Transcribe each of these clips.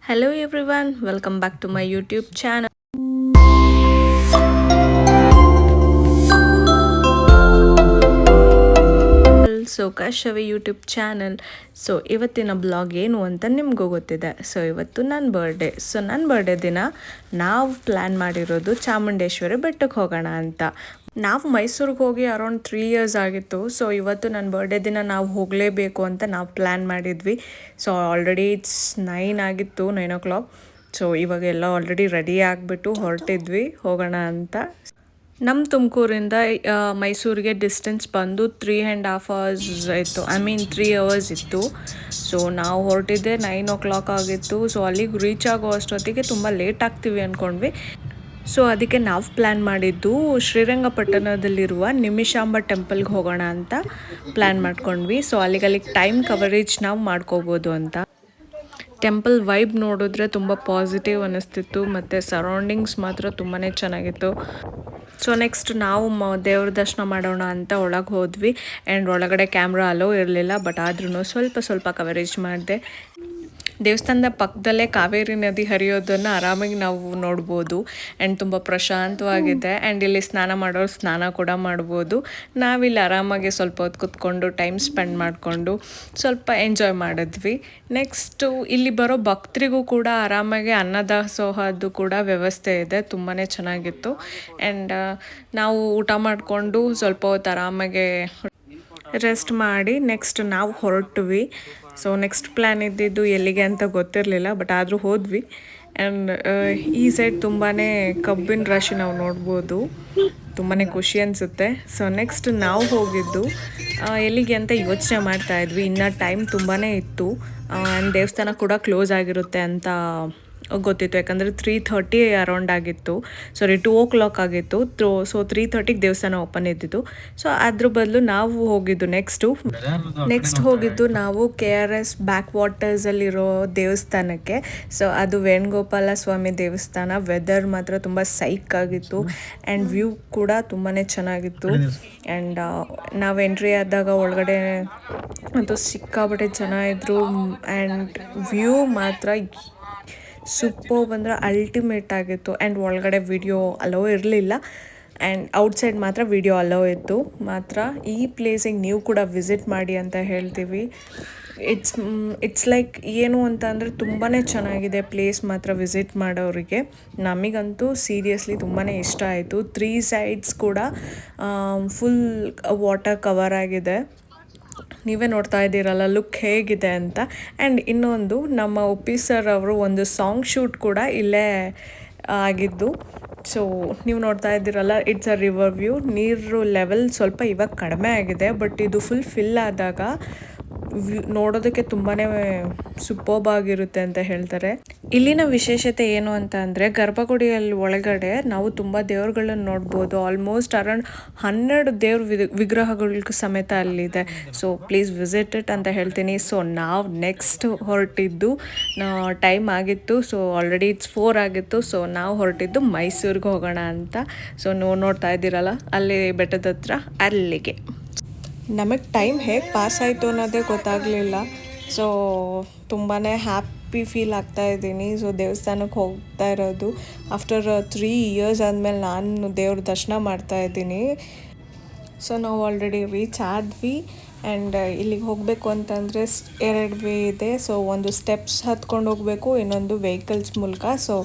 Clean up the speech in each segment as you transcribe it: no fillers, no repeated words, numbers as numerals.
Hello everyone, welcome back to my YouTube channel. So Kashvi YouTube channel. So ಇವತ್ತಿನ blog ಏನು ಅಂತ ನಿಮಗೂ ಗೊತ್ತಿದೆ. ಸೊ ಇವತ್ತು ನನ್ನ ಬರ್ಡೇ. ಸೊ ನನ್ನ ಬರ್ಡೇ ದಿನ ನಾವು ಪ್ಲ್ಯಾನ್ ಮಾಡಿರೋದು ಚಾಮುಂಡೇಶ್ವರಿ ಬೆಟ್ಟಕ್ಕೆ ಹೋಗೋಣ ಅಂತ. ನಾವು ಮೈಸೂರಿಗೆ ಹೋಗಿ ಅರೌಂಡ್ 3 ಇಯರ್ಸ್ ಆಗಿತ್ತು. ಸೊ ಇವತ್ತು ನನ್ನ ಬರ್ಡೇ ದಿನ ನಾವು ಹೋಗಲೇಬೇಕು ಅಂತ ನಾವು ಪ್ಲ್ಯಾನ್ ಮಾಡಿದ್ವಿ. ಸೊ ಆಲ್ರೆಡಿ ಇಟ್ಸ್ 9 ಆಗಿತ್ತು, 9 o'clock. ಸೊ ಇವಾಗ ಎಲ್ಲ ಆಲ್ರೆಡಿ ರೆಡಿ ಆಗಿಬಿಟ್ಟು ಹೊರಟಿದ್ವಿ ಹೋಗೋಣ ಅಂತ. ನಮ್ಮ ತುಮಕೂರಿಂದ ಮೈಸೂರಿಗೆ ಡಿಸ್ಟೆನ್ಸ್ ಬಂದು 3.5 hours ಇತ್ತು. 3 hours ಇತ್ತು. ಸೊ ನಾವು ಹೊರಟಿದ್ದೆ 9 o'clock ಆಗಿತ್ತು. ಸೊ ಅಲ್ಲಿಗೆ ರೀಚ್ ಆಗೋ ಅಷ್ಟೊತ್ತಿಗೆ ತುಂಬ ಲೇಟ್ ಆಗ್ತೀವಿ ಅಂದ್ಕೊಂಡ್ವಿ. ಸೊ ಅದಕ್ಕೆ ನಾವು ಪ್ಲ್ಯಾನ್ ಮಾಡಿದ್ದು ಶ್ರೀರಂಗಪಟ್ಟಣದಲ್ಲಿರುವ ನಿಮಿಷಾಂಬ ಟೆಂಪಲ್ಗೆ ಹೋಗೋಣ ಅಂತ ಪ್ಲ್ಯಾನ್ ಮಾಡ್ಕೊಂಡ್ವಿ. ಸೊ ಅಲ್ಲಿಗೆ ಟೈಮ್ ಕವರೇಜ್ ನಾವು ಮಾಡ್ಕೋಬೋದು ಅಂತ. ಟೆಂಪಲ್ ವೈಬ್ ನೋಡಿದ್ರೆ ತುಂಬ ಪಾಸಿಟಿವ್ ಅನ್ನಿಸ್ತಿತ್ತು ಮತ್ತು ಸರೌಂಡಿಂಗ್ಸ್ ಮಾತ್ರ ತುಂಬಾ ಚೆನ್ನಾಗಿತ್ತು. ಸೊ ನೆಕ್ಸ್ಟ್ ನಾವು ದೇವ್ರ ದರ್ಶನ ಮಾಡೋಣ ಅಂತ ಒಳಗೆ ಹೋದ್ವಿ. ಆ್ಯಂಡ್ ಒಳಗಡೆ ಕ್ಯಾಮ್ರಾ ಅಲೋ ಇರಲಿಲ್ಲ, ಬಟ್ ಆದ್ರೂ ಸ್ವಲ್ಪ ಕವರೇಜ್ ಮಾಡಿದೆ. ದೇವಸ್ಥಾನದ ಪಕ್ಕದಲ್ಲೇ ಕಾವೇರಿ ನದಿ ಹರಿಯೋದನ್ನು ಆರಾಮಾಗಿ ನಾವು ನೋಡ್ಬೋದು. ಆ್ಯಂಡ್ ತುಂಬ ಪ್ರಶಾಂತವಾಗಿದೆ. ಆ್ಯಂಡ್ ಇಲ್ಲಿ ಸ್ನಾನ ಮಾಡೋರು ಸ್ನಾನ ಕೂಡ ಮಾಡ್ಬೋದು. ನಾವಿಲ್ಲಿ ಆರಾಮಾಗಿ ಸ್ವಲ್ಪ ಹೊತ್ತು ಕೂತ್ಕೊಂಡು ಟೈಮ್ ಸ್ಪೆಂಡ್ ಮಾಡಿಕೊಂಡು ಸ್ವಲ್ಪ ಎಂಜಾಯ್ ಮಾಡಿದ್ವಿ. ನೆಕ್ಸ್ಟು ಇಲ್ಲಿ ಬರೋ ಭಕ್ತರಿಗೂ ಕೂಡ ಆರಾಮಾಗಿ ಅನ್ನದಾಸೋಹದ್ದು ಕೂಡ ವ್ಯವಸ್ಥೆ ಇದೆ, ತುಂಬಾ ಚೆನ್ನಾಗಿತ್ತು. ಆ್ಯಂಡ್ ನಾವು ಊಟ ಮಾಡಿಕೊಂಡು ಸ್ವಲ್ಪ ಹೊತ್ತು ಆರಾಮಾಗೆ ರೆಸ್ಟ್ ಮಾಡಿ ನೆಕ್ಸ್ಟ್ ನಾವು ಹೊರಟ್ವಿ. ಸೊ ನೆಕ್ಸ್ಟ್ ಪ್ಲ್ಯಾನ್ ಇದ್ದಿದ್ದು ಎಲ್ಲಿಗೆ ಅಂತ ಗೊತ್ತಿರಲಿಲ್ಲ, ಬಟ್ ಆದರೂ ಹೋದ್ವಿ. ಆ್ಯಂಡ್ ಈ ಸೈಡ್ ತುಂಬಾ ಕಬ್ಬಿನ ರಾಶಿ ನಾವು ನೋಡ್ಬೋದು, ತುಂಬಾ ಖುಷಿ ಅನಿಸುತ್ತೆ. ಸೊ ನೆಕ್ಸ್ಟ್ ನಾವು ಹೋಗಿದ್ದು ಎಲ್ಲಿಗೆ ಅಂತ ಯೋಚನೆ ಮಾಡ್ತಾಯಿದ್ವಿ. ಇನ್ನು ಟೈಮ್ ತುಂಬಾ ಇತ್ತು. ಆ್ಯಂಡ್ ದೇವಸ್ಥಾನ ಕೂಡ ಕ್ಲೋಸ್ ಆಗಿರುತ್ತೆ ಅಂತ ಗೊತ್ತಿತ್ತು, ಯಾಕಂದರೆ 3:30 ಅರೌಂಡ್ ಆಗಿತ್ತು. 2 o'clock ಆಗಿತ್ತು. ಸೊ 3:30ಗೆ ದೇವಸ್ಥಾನ ಓಪನ್ ಇದ್ದಿದ್ದು. ಸೊ ಅದ್ರ ಬದಲು ನಾವು ಹೋಗಿದ್ದು ನೆಕ್ಸ್ಟ್ ಹೋಗಿದ್ದು ನಾವು KRS ಬ್ಯಾಕ್ ವಾಟರ್ಸಲ್ಲಿರೋ ದೇವಸ್ಥಾನಕ್ಕೆ. ಸೊ ಅದು ವೇಣುಗೋಪಾಲ ಸ್ವಾಮಿ ದೇವಸ್ಥಾನ. ವೆದರ್ ಮಾತ್ರ ತುಂಬ ಸೈಕ್ ಆಗಿತ್ತು ಆ್ಯಂಡ್ ವ್ಯೂ ಕೂಡ ತುಂಬಾ ಚೆನ್ನಾಗಿತ್ತು. ಆ್ಯಂಡ್ ನಾವು ಎಂಟ್ರಿ ಆದಾಗ ಒಳಗಡೆ ಅದು ಸಿಕ್ಕಾಪಟ್ಟೆ ಜನ ಇದ್ದರು. ಆ್ಯಂಡ್ ವ್ಯೂ ಮಾತ್ರ ಸೂಪರ್ ಬಂದರೆ ಅಲ್ಟಿಮೇಟ್ ಆಗಿತ್ತು. ಆ್ಯಂಡ್ ಒಳಗಡೆ ವಿಡಿಯೋ ಅಲೋ ಇರಲಿಲ್ಲ. ಆ್ಯಂಡ್ ಔಟ್ಸೈಡ್ ಮಾತ್ರ ವಿಡಿಯೋ ಅಲೋ ಇತ್ತು ಮಾತ್ರ. ಈ ಪ್ಲೇಸಿಗೆ ನೀವು ಕೂಡ ವಿಸಿಟ್ ಮಾಡಿ ಅಂತ ಹೇಳ್ತೀವಿ. ಇಟ್ಸ್ ಲೈಕ್ ಏನು ಅಂತ ಅಂದರೆ ತುಂಬಾ ಚೆನ್ನಾಗಿದೆ ಪ್ಲೇಸ್ ಮಾತ್ರ ವಿಸಿಟ್ ಮಾಡೋರಿಗೆ. ನಮಗಂತೂ ಸೀರಿಯಸ್ಲಿ ತುಂಬಾ ಇಷ್ಟ ಆಯಿತು. 3 sides ಕೂಡ ಫುಲ್ ವಾಟರ್ ಕವರ್ ಆಗಿದೆ. ನೀವೇ ನೋಡ್ತಾ ಇದ್ದೀರಲ್ಲ ಲುಕ್ ಹೇಗಿದೆ ಅಂತ. ಆ್ಯಂಡ್ ಇನ್ನೊಂದು ನಮ್ಮ ಒಪ್ಪಿ ಸರ್ ಅವರು ಒಂದು ಸಾಂಗ್ ಶೂಟ್ ಕೂಡ ಇಲ್ಲೇ ಆಗಿದ್ದು. ಸೊ ನೀವು ನೋಡ್ತಾ ಇದ್ದೀರಲ್ಲ, ಇಟ್ಸ್ ಅ ರಿವರ್ ವ್ಯೂ. ನೀರು ಲೆವೆಲ್ ಸ್ವಲ್ಪ ಇವಾಗ ಕಡಿಮೆ ಆಗಿದೆ, ಬಟ್ ಇದು ಫಿಲ್ ಆದಾಗ ನೋಡೋದಕ್ಕೆ ತುಂಬಾ ಸೂಪರ್ಬ್ ಆಗಿರುತ್ತೆ ಅಂತ ಹೇಳ್ತಾರೆ. ಇಲ್ಲಿನ ವಿಶೇಷತೆ ಏನು ಅಂತ ಅಂದರೆ ಗರ್ಭಗುಡಿಯಲ್ಲಿ ಒಳಗಡೆ ನಾವು ತುಂಬ ದೇವ್ರುಗಳನ್ನು ನೋಡ್ಬೋದು. ಆಲ್ಮೋಸ್ಟ್ ಅರೌಂಡ್ 12 ದೇವ್ರ ವಿಗ್ರಹಗಳು ಸಮೇತ ಅಲ್ಲಿದೆ. ಸೊ ಪ್ಲೀಸ್ ವಿಸಿಟ್ ಇಟ್ ಅಂತ ಹೇಳ್ತೀನಿ. ಸೊ ನಾವು ನೆಕ್ಸ್ಟ್ ಹೊರಟಿದ್ದು ಟೈಮ್ ಆಗಿತ್ತು. ಸೊ ಆಲ್ರೆಡಿ ಇಟ್ಸ್ 4 ಆಗಿತ್ತು. ಸೊ ನಾವು ಹೊರಟಿದ್ದು ಮೈಸೂರಿಗೆ ಹೋಗೋಣ ಅಂತ. ಸೊ ನೋಡ್ತಾ ಇದ್ದೀರಲ್ಲ ಅಲ್ಲಿ ಬೆಟ್ಟದ ಹತ್ರ ಅಲ್ಲಿಗೆ. ನಮಗೆ ಟೈಮ್ ಹೇಗೆ ಪಾಸ್ ಆಯಿತು ಅನ್ನೋದೇ ಗೊತ್ತಾಗಲಿಲ್ಲ. ಸೊ ತುಂಬಾ ಹ್ಯಾಪಿ ಫೀಲ್ ಆಗ್ತಾ ಇದ್ದೀನಿ. ಸೊ ದೇವಸ್ಥಾನಕ್ಕೆ ಹೋಗ್ತಾ ಇರೋದು ಆಫ್ಟರ್ 3 years ಆದಮೇಲೆ ನಾನು ದೇವ್ರ ದರ್ಶನ ಮಾಡ್ತಾ ಇದ್ದೀನಿ. ಸೊ ನಾವು ಆಲ್ರೆಡಿ ರೀಚ್ ಆದ್ವಿ. ಆ್ಯಂಡ್ ಇಲ್ಲಿಗೆ ಹೋಗಬೇಕು ಅಂತಂದರೆ 2 ವೇ ಇದೆ. ಸೊ ಒಂದು ಸ್ಟೆಪ್ಸ್ ಹತ್ಕೊಂಡು ಹೋಗಬೇಕು, ಇನ್ನೊಂದು ವೆಹಿಕಲ್ಸ್ ಮೂಲಕ. ಸೊ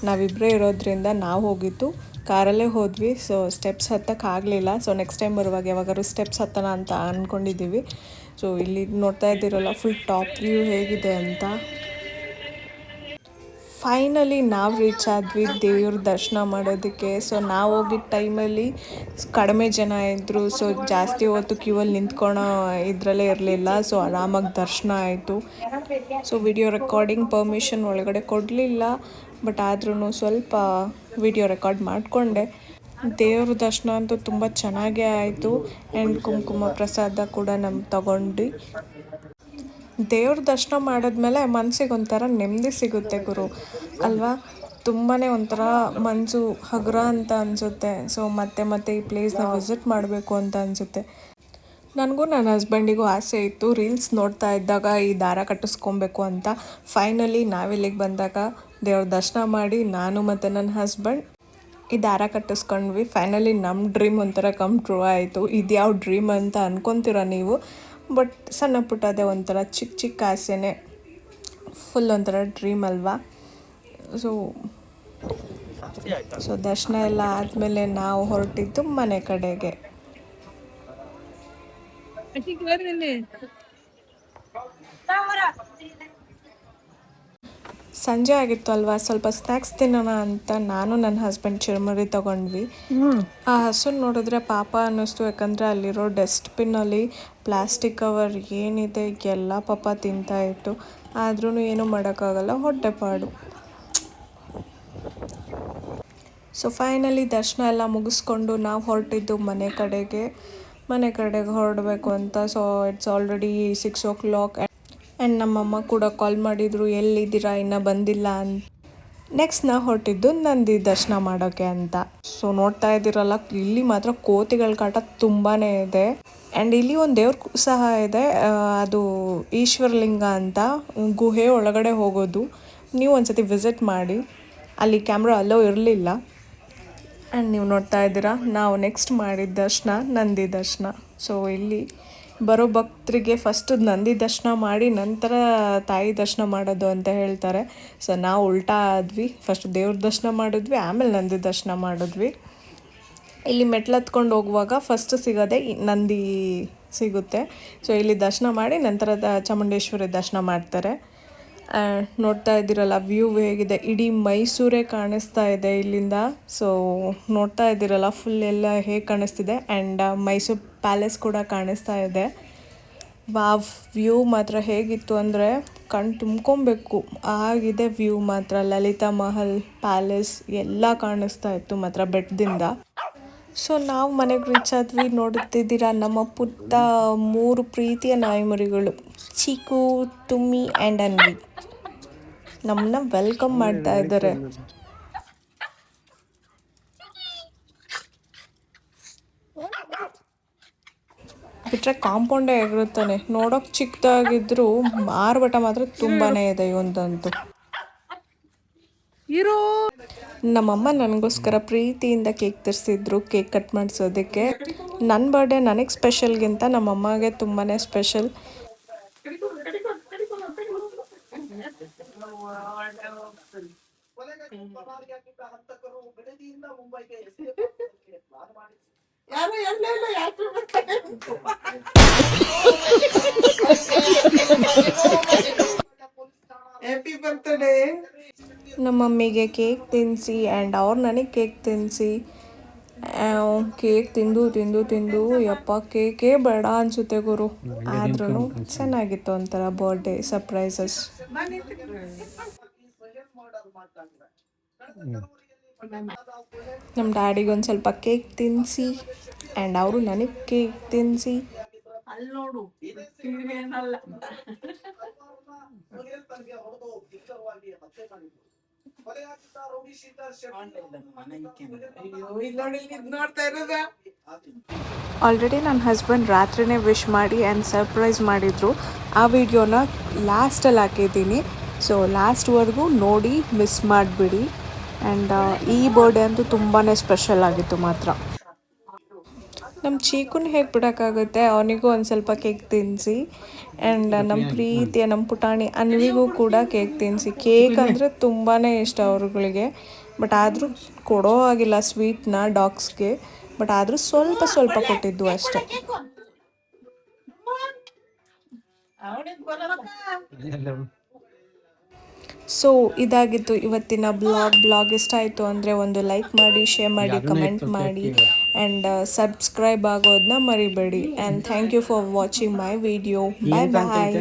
ನಾವಿಬ್ಬರೇ ಇರೋದ್ರಿಂದ ನಾವು ಹೋಗಿದ್ದು ಕಾರಲ್ಲೇ ಹೋದ್ವಿ. ಸೊ ಸ್ಟೆಪ್ಸ್ ಹತ್ತಕ್ಕೆ ಆಗಲಿಲ್ಲ. ಸೊ ನೆಕ್ಸ್ಟ್ ಟೈಮ್ ಬರುವಾಗ ಯಾವಾಗಾದ್ರು ಸ್ಟೆಪ್ಸ್ ಹತ್ತೋಣ ಅಂತ ಅಂದ್ಕೊಂಡಿದ್ದೀವಿ. ಸೊ ಇಲ್ಲಿ ನೋಡ್ತಾ ಇದ್ದೀರಲ್ಲ ಫುಲ್ ಟಾಪ್ ವ್ಯೂ ಹೇಗಿದೆ ಅಂತ. ಫೈನಲಿ ನಾವು ರೀಚ್ ಆದ್ವಿ ದೇವ್ರ ದರ್ಶನ ಮಾಡೋದಕ್ಕೆ. ಸೊ ನಾವು ಹೋಗಿದ್ದ ಟೈಮಲ್ಲಿ ಕಡಿಮೆ ಜನ ಇದ್ದರು. ಸೊ ಜಾಸ್ತಿ ಹೊತ್ತು ಕ್ಯೂವಲ್ಲಿ ನಿಂತ್ಕೊಳ್ಳೋ ಇದರಲ್ಲೇ ಇರಲಿಲ್ಲ. ಸೊ ಆರಾಮಾಗಿ ದರ್ಶನ ಆಯಿತು. ಸೊ ವಿಡಿಯೋ ರೆಕಾರ್ಡಿಂಗ್ ಪರ್ಮಿಷನ್ ಒಳಗಡೆ ಕೊಡಲಿಲ್ಲ, ಬಟ್ ಆದ್ರೂ ಸ್ವಲ್ಪ ವಿಡಿಯೋ ರೆಕಾರ್ಡ್ ಮಾಡಿಕೊಂಡೆ. ದೇವ್ರ ದರ್ಶನ ಅಂತೂ ತುಂಬ ಚೆನ್ನಾಗೇ ಆಯಿತು. ಆ್ಯಂಡ್ ಕುಂಕುಮ ಪ್ರಸಾದ ಕೂಡ ತಗೊಂಡು ದೇವ್ರ ದರ್ಶನ ಮಾಡಿದ್ಮೇಲೆ ಮನಸ್ಸಿಗೆ ಒಂಥರ ನೆಮ್ಮದಿ ಸಿಗುತ್ತೆ ಗುರು ಅಲ್ವಾ. ತುಂಬಾ ಒಂಥರ ಮನಸ್ಸು ಹಗುರ ಅಂತ ಅನಿಸುತ್ತೆ. ಸೊ ಮತ್ತೆ ಈ ಪ್ಲೇಸ್ನ ವಿಸಿಟ್ ಮಾಡಬೇಕು ಅಂತ ಅನಿಸುತ್ತೆ. ನನಗೂ ನನ್ನ ಹಸ್ಬೆಂಡಿಗೂ ಆಸೆ ಇತ್ತು ರೀಲ್ಸ್ ನೋಡ್ತಾ ಇದ್ದಾಗ ಈ ದಾರ ಕಟ್ಟಿಸ್ಕೊಬೇಕು ಅಂತ. ಫೈನಲಿ ನಾವಿಲ್ಲಿಗೆ ಬಂದಾಗ ದೇವ್ರ ದರ್ಶನ ಮಾಡಿ ನಾನು ಮತ್ತು ನನ್ನ ಹಸ್ಬೆಂಡ್ ಈ ದಾರ ಕಟ್ಟಿಸ್ಕೊಂಡ್ವಿ. ಫೈನಲಿ ನಮ್ಮ ಡ್ರೀಮ್ ಒಂಥರ ಕಮ್ ಟ್ರೂ ಆಯಿತು. ಇದು ಯಾವ ಡ್ರೀಮ್ ಅಂತ ಅನ್ಕೊತೀರ ನೀವು, ಬಟ್ ಸಣ್ಣ ಪುಟ್ಟದೇ ಒಂಥರ ಚಿಕ್ಕ ಚಿಕ್ಕ ಆಸೆನೇ ಫುಲ್ ಒಂಥರ ಡ್ರೀಮ್ ಅಲ್ವಾ. ಸೊ ದರ್ಶನ ಎಲ್ಲ ಆದಮೇಲೆ ನಾವು ಹೊರಟಿದ್ದು ಮನೆ ಕಡೆಗೆ. ಸಂಜೆ ಆಗಿತ್ತು ಅಲ್ವಾ, ಸ್ವಲ್ಪ ಸ್ನ್ಯಾಕ್ಸ್ ತಿನ್ನೋಣ ಅಂತ ನಾನು ನನ್ನ ಹಸ್ಬೆಂಡ್ ಚಿರುಮುರಿ ತೊಗೊಂಡ್ವಿ. ಆ ಹಸುನ ನೋಡಿದ್ರೆ ಪಾಪ ಅನ್ನಿಸ್ತು, ಯಾಕಂದರೆ ಅಲ್ಲಿರೋ ಡಸ್ಟ್ಬಿನ್ನಲ್ಲಿ ಪ್ಲಾಸ್ಟಿಕ್ ಕವರ್ ಏನಿದೆ ಎಲ್ಲ ಪಾಪ ತಿಂತಾಯಿತ್ತು. ಆದ್ರೂ ಏನೂ ಮಾಡೋಕ್ಕಾಗಲ್ಲ, ಹೊಟ್ಟೆಪಾಡು. ಸೊ ಫೈನಲಿ ದರ್ಶನ ಎಲ್ಲ ಮುಗಿಸ್ಕೊಂಡು ನಾವು ಹೊರಟಿದ್ದು ಮನೆ ಕಡೆಗೆ ಹೊರಡಬೇಕು ಅಂತ. So it's already 6 o'clock and ನಮ್ಮಮ್ಮ ಕೂಡ ಕಾಲ್ ಮಾಡಿದರು, ಎಲ್ಲಿದ್ದೀರಾ ಇನ್ನೂ ಬಂದಿಲ್ಲ ಅಂತ. ನೆಕ್ಸ್ಟ್ ನಾವು ಹೊರಟಿದ್ದು ನಂದಿ ದರ್ಶನ ಮಾಡೋಕ್ಕೆ ಅಂತ. ಸೊ ನೋಡ್ತಾ ಇದ್ದೀರಲ್ಲ, ಇಲ್ಲಿ ಮಾತ್ರ ಕೋತಿಗಳ ಕಾಟ ತುಂಬಾ ಇದೆ. ಆ್ಯಂಡ್ ಇಲ್ಲಿ ಒಂದು ದೇವ್ರ ಸಹ ಇದೆ, ಅದು ಈಶ್ವರಲಿಂಗ ಅಂತ. ಗುಹೆ ಒಳಗಡೆ ಹೋಗೋದು, ನೀವು ಒಂದ್ಸತಿ ವಿಸಿಟ್ ಮಾಡಿ. ಅಲ್ಲಿ ಕ್ಯಾಮ್ರಾ ಅಲ್ಲೋ ಇರಲಿಲ್ಲ. ಆ್ಯಂಡ್ ನೀವು ನೋಡ್ತಾ ಇದ್ದೀರಾ, ನಾವು ನೆಕ್ಸ್ಟ್ ಮಾಡಿದ ದರ್ಶನ ನಂದಿ ದರ್ಶನ. ಸೊ ಇಲ್ಲಿ ಬರೋ ಭಕ್ತರಿಗೆ ಫಸ್ಟ್ ನಂದಿ ದರ್ಶನ ಮಾಡಿ ನಂತರ ತಾಯಿ ದರ್ಶನ ಮಾಡೋದು ಅಂತ ಹೇಳ್ತಾರೆ. ಸೊ ನಾವು ಉಲ್ಟಾ ಆದ್ವಿ, ಫಸ್ಟ್ ದೇವ್ರ ದರ್ಶನ ಮಾಡಿದ್ವಿ, ಆಮೇಲೆ ನಂದಿ ದರ್ಶನ ಮಾಡಿದ್ವಿ. ಇಲ್ಲಿ ಮೆಟ್ಲು ಹತ್ಕೊಂಡು ಹೋಗುವಾಗ ಫಸ್ಟ್ ಸಿಗೋದೆ ನಂದಿ ಸಿಗುತ್ತೆ. ಸೊ ಇಲ್ಲಿ ದರ್ಶನ ಮಾಡಿ ನಂತರ ಚಾಮುಂಡೇಶ್ವರಿ ದರ್ಶನ ಮಾಡ್ತಾರೆ. ನೋಡ್ತಾ ಇದ್ದೀರಲ್ಲ ವ್ಯೂ ಹೇಗಿದೆ, ಇಡೀ ಮೈಸೂರೇ ಕಾಣಿಸ್ತಾ ಇದೆ ಇಲ್ಲಿಂದ. ಸೊ ನೋಡ್ತಾ ಇದ್ದೀರಲ್ಲ ಫುಲ್ ಎಲ್ಲ ಹೇಗೆ ಕಾಣಿಸ್ತಿದೆ. ಆ್ಯಂಡ್ ಮೈಸೂರು ಪ್ಯಾಲೇಸ್ ಕೂಡ ಕಾಣಿಸ್ತಾ ಇದೆ. ವಾವ್, ವ್ಯೂ ಮಾತ್ರ ಹೇಗಿತ್ತು ಅಂದರೆ ಕಣ್ಣು ತುಂಬ್ಕೊಬೇಕು ಆಗಿದೆ ವ್ಯೂ ಮಾತ್ರ. ಲಲಿತಾ ಮಹಲ್, ಪ್ಯಾಲೇಸ್ ಎಲ್ಲ ಕಾಣಿಸ್ತಾ ಇತ್ತು ಮಾತ್ರ ಬೆಟ್ಟದಿಂದ. ಸೊ ನಾವು ಮನೆಗೆ ರೀಚ್ ಆದ್ವಿ. ನೋಡುತ್ತಿದ್ದೀರಾ ನಮ್ಮ ಪುಟ್ಟ 3 ಪ್ರೀತಿಯ ನಾಯಿಮರಿಗಳು, ಚೀಕು, ತುಮ್ಮಿ ಆ್ಯಂಡ್ ಅನ್ವಿ, ನಮ್ಮನ್ನ ವೆಲ್ಕಮ್ ಮಾಡ್ತಾ ಇದ್ದಾರೆ. ಬಿಟ್ಟರೆ ಕಾಂಪೌಂಡೇ ಎಗರುತ್ತಾನೆ. ನೋಡೋಕೆ ಚಿಕ್ಕದಾಗಿದ್ರು ಮಾರ್ಬಟ ಮಾತ್ರ ತುಂಬಾ ಇದೆ ಇವಂತಂತೂ. ನಮ್ಮಮ್ಮ ನನಗೋಸ್ಕರ ಪ್ರೀತಿಯಿಂದ ಕೇಕ್ ತರಿಸಿದ್ರು, ಕೇಕ್ ಕಟ್ ಮಾಡಿಸೋದಕ್ಕೆ. ನನ್ನ ಬರ್ಡೇ ನನಗೆ ಸ್ಪೆಷಲ್ಗಿಂತ ನಮ್ಮಮ್ಮಗೆ ತುಂಬಾ ಸ್ಪೆಷಲ್. Happy birthday. ನಮ್ಮ ಮಮ್ಮಿಗೆ ಕೇಕ್ ತಿನ್ನಿಸಿ ಆ್ಯಂಡ್ ಅವ್ರು ನನಗೆ ಕೇಕ್ ತಿನ್ನಿಸಿ. ಕೇಕ್ ತಿಂದು ತಿಂದು ತಿಂದು ಯಪ್ಪ ಕೇಕೇ ಬೇಡ ಅನಿಸುತ್ತೆ ಗುರು. ಆದ್ರೂ ಚೆನ್ನಾಗಿತ್ತು ಒಂಥರ ಬರ್ಡೇ ಸರ್ಪ್ರೈಸಸ್. ನಮ್ಮ ಡ್ಯಾಡಿಗೆ ಒಂದು ಸ್ವಲ್ಪ ಕೇಕ್ ತಿನ್ನಿಸಿ ಆ್ಯಂಡ್ ಅವರು ನನಗೆ ಕೇಕ್ ತಿನ್ನಿಸಿ. ಅಲ್ಲಿ ನೋಡು ಆಲ್ರೆಡಿ ನನ್ನ ಹಸ್ಬೆಂಡ್ ರಾತ್ರಿನೇ ವಿಶ್ ಮಾಡಿ ಆ್ಯಂಡ್ ಸರ್ಪ್ರೈಸ್ ಮಾಡಿದರು. ಆ ವಿಡಿಯೋನ ಲಾಸ್ಟಲ್ಲಿ ಹಾಕಿದ್ದೀನಿ. ಸೊ ಲಾಸ್ಟ್ವರೆಗೂ ನೋಡಿ, ಮಿಸ್ ಮಾಡಿಬಿಡಿ. ಆ್ಯಂಡ್ ಈ ಬರ್ಡೇ ಅಂತೂ ತುಂಬಾ ಸ್ಪೆಷಲ್ ಆಗಿತ್ತು ಮಾತ್ರ. ನಮ್ಮ ಚೀಕುನ ಹೇಗೆ ಬಿಡೋಕ್ಕಾಗುತ್ತೆ, ಅವನಿಗೂ ಒಂದು ಸ್ವಲ್ಪ ಕೇಕ್ ತಿನ್ನಿಸಿ. ಆ್ಯಂಡ್ ನಮ್ಮ ಪ್ರೀತಿಯ ನಮ್ಮ ಪುಟಾಣಿ ಅನ್ವಿಗೂ ಕೂಡ ಕೇಕ್ ತಿನ್ನಿಸಿ. ಕೇಕ್ ಅಂದರೆ ತುಂಬಾ ಇಷ್ಟ ಅವ್ರುಗಳಿಗೆ. ಬಟ್ ಆದರೂ ಕೊಡೋ ಆಗಿಲ್ಲ ಸ್ವೀಟ್ನ ಡಾಗ್ಸ್ಗೆ. ಬಟ್ ಆದರೂ ಸ್ವಲ್ಪ ಸ್ವಲ್ಪ ಕೊಟ್ಟಿದ್ದು ಅಷ್ಟೆ. ಸೊ ಇದಾಗಿತ್ತು ಇವತ್ತಿನ ಬ್ಲಾಗ್. ಇಷ್ಟ ಆಯಿತು ಅಂದರೆ ಒಂದು ಲೈಕ್ ಮಾಡಿ, ಶೇರ್ ಮಾಡಿ, ಕಮೆಂಟ್ ಮಾಡಿ ಆ್ಯಂಡ್ ಸಬ್ಸ್ಕ್ರೈಬ್ ಆಗೋದನ್ನ ಮರಿಬೇಡಿ. And thank you for watching my video. Bye bye.